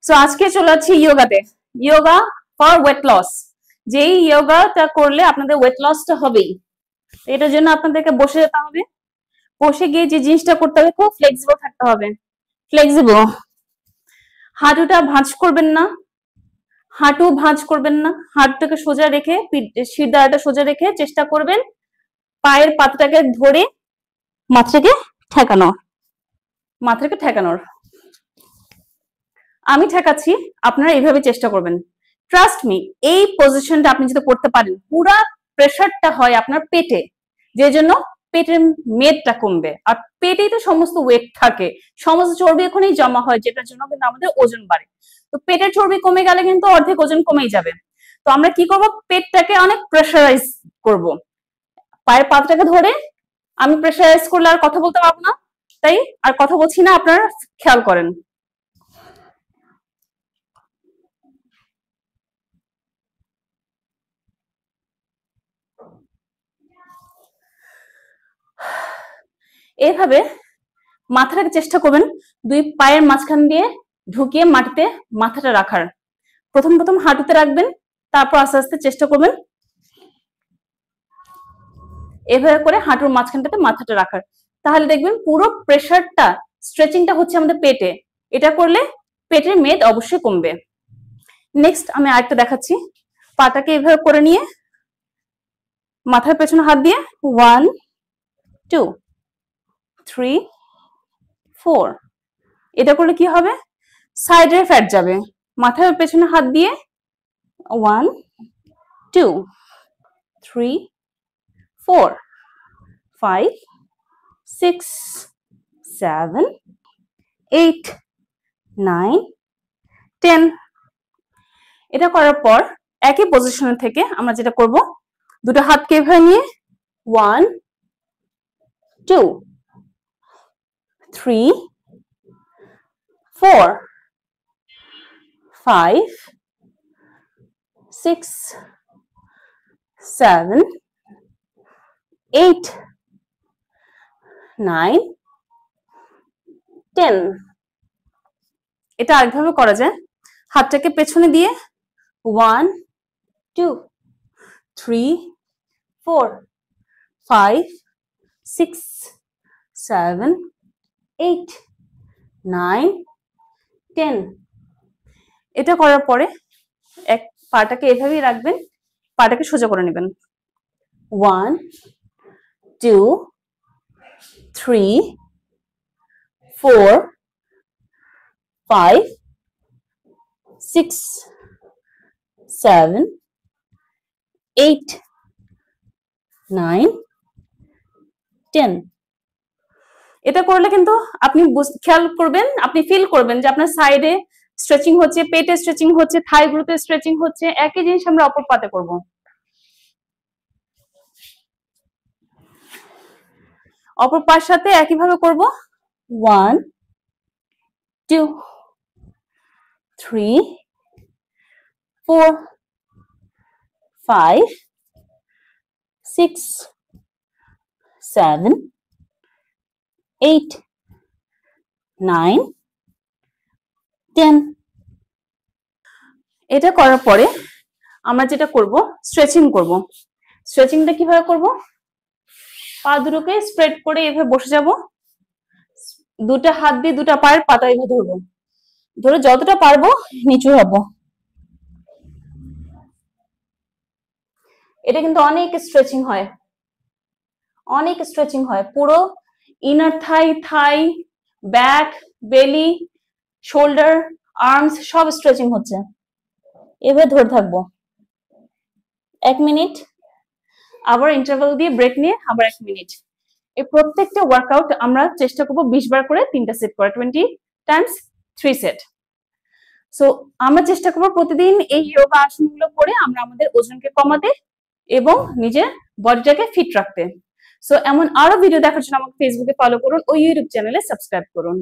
So আজকে চলে যাচ্ছি ইয়োগাতে। Yoga for weight loss. যেই ইয়োগাটা করলে আপনাদের ওয়েট লসটা হবেই, এটার জন্য আপনাদেরকে বসে যেতে হবে। বসে গিয়ে যে জিনিসটা করতে হবে, খুব ফ্লেক্সিবল থাকতে হবে। ফ্লেক্সিবল, হাঁটুটা ভাঁজ করবেন না, হাঁটু ভাঁজ করবেন না, হাঁটুটাকে সোজা রেখে শিরদাঁড়াটা সোজা রেখে চেষ্টা করবেন পায়ের পাতাটাকে ধরে মাথাটাকে ঠেকানোর। আমি ঠেকাচ্ছি, আপনারা এইভাবে চেষ্টা করবেন। ট্রাস্ট মি, এই পজিশনটা আপনি যদি করতে পারেন, পুরা প্রেশারটা হয় আপনার পেটে, যে জন্য পেটের মেদটা কমবে। আর পেটেই তো সমস্ত ওয়েট থাকে, সমস্ত চর্বি এখনই জমা হয়, যেটার জন্য কিন্তু আমাদের ওজন বাড়ে। তো পেটের চর্বি কমে গেলে কিন্তু অর্ধেক ওজন কমেই যাবে। তো আমরা কি করব, পেটটাকে অনেক প্রেশারাইজ করব। পায়ের পাতটাকে ধরে, আমি প্রেশারাইজ করলে আর কথা বলতে পারবো না, তাই আর কথা বলছি না, আপনারা খেয়াল করেন। এইভাবে মাথাটাকে চেষ্টা করবেন দুই পায়ের মাঝখান দিয়ে ঢুকিয়ে মাটিতে মাথাটা রাখার। প্রথম প্রথম হাঁটুতে রাখবেন, তারপর আস্তে আস্তে চেষ্টা করবেন এভাবে করে হাঁটুর মাঝখানটাতে মাথাটা রাখার। তাহলে দেখবেন পুরো প্রেশারটা, স্ট্রেচিংটা হচ্ছে আমাদের পেটে। এটা করলে পেটের মেদ অবশ্যই কমবে। নেক্সট আমি আরেকটা দেখাচ্ছি। পাটাকে এভাবে করে নিয়ে মাথার পেছনে হাত দিয়ে 1 2 3 4, এটা করলে কি হবে, সাইডে ফ্যাট যাবে। মাথার পেছনে হাত দিয়ে 1 2 3 4 5 6 7 8 9 10। এটা করার পর একই পজিশনে থেকে আমরা যেটা করব, দুটো হাতকে এভাবে নিয়ে 1 2 3 4 5 6 7 8 9 10। এটা আরেকভাবে করা যায়। হাতটাকে পেছনে দিয়ে 1 2 3 4 5 6 7 8 9 10। এটা করার পরে এক পাটাকে এভাবেই রাখবেন, পাটাকে সোজা করে নেবেন। 1 2 3 4 5 6 7 8 9 10। এটা করলে কিন্তু আপনি খেয়াল করবেন, আপনি ফিল করবেন যে আপনার সাইডে স্ট্রেচিং হচ্ছে, পেটে স্ট্রেচিং হচ্ছে, থাই গ্রুপে স্ট্রেচিং হচ্ছে। একই জিনিস আমরা অপর পাতে করব। অপর পার সাথে একইভাবে করব। 1 2 3 4 5 6 7 8 9 10। এটা করার পরে আমরা যেটা করব, স্ট্রেচিং করব। স্ট্রেচিংটা কিভাবে করব, পা দুটোকে স্প্রেড করে এভাবে বসে যাব, দুটা হাত দিয়ে দুটা পায়ের পাতা এভাবে ধরবো, ধরে যতটা পারবো নিচু হব। এটা কিন্তু অনেক স্ট্রেচিং হয়, অনেক স্ট্রেচিং হয়। পুরো ইনার থাই, ব্যাক, বেলি, শোল্ডার, আর্মস সব স্ট্রেচিং হচ্ছে। এভাবে ধরে থাকবো 1 মিনিট, আবার ইন্টারভাল দিয়ে ব্রেক নিয়ে আবার 1 মিনিট। এই প্রত্যেকটা ওয়ার্কআউট আমরা চেষ্টা করবো 20 বার করে 3টা সেট করে, 20 টাইমস 3 সেট। সো আমরা চেষ্টা করবো প্রতিদিন এই যোগা আসনগুলো করে আমরা আমাদের ওজনকে কমাতে এবং নিজের বডিটাকে ফিট রাখতে। সো এমন আরো ভিডিও দেখার জন্য আমাকে ফেসবুকে ফলো করুন ও ইউটিউব চ্যানেলে সাবস্ক্রাইব করুন।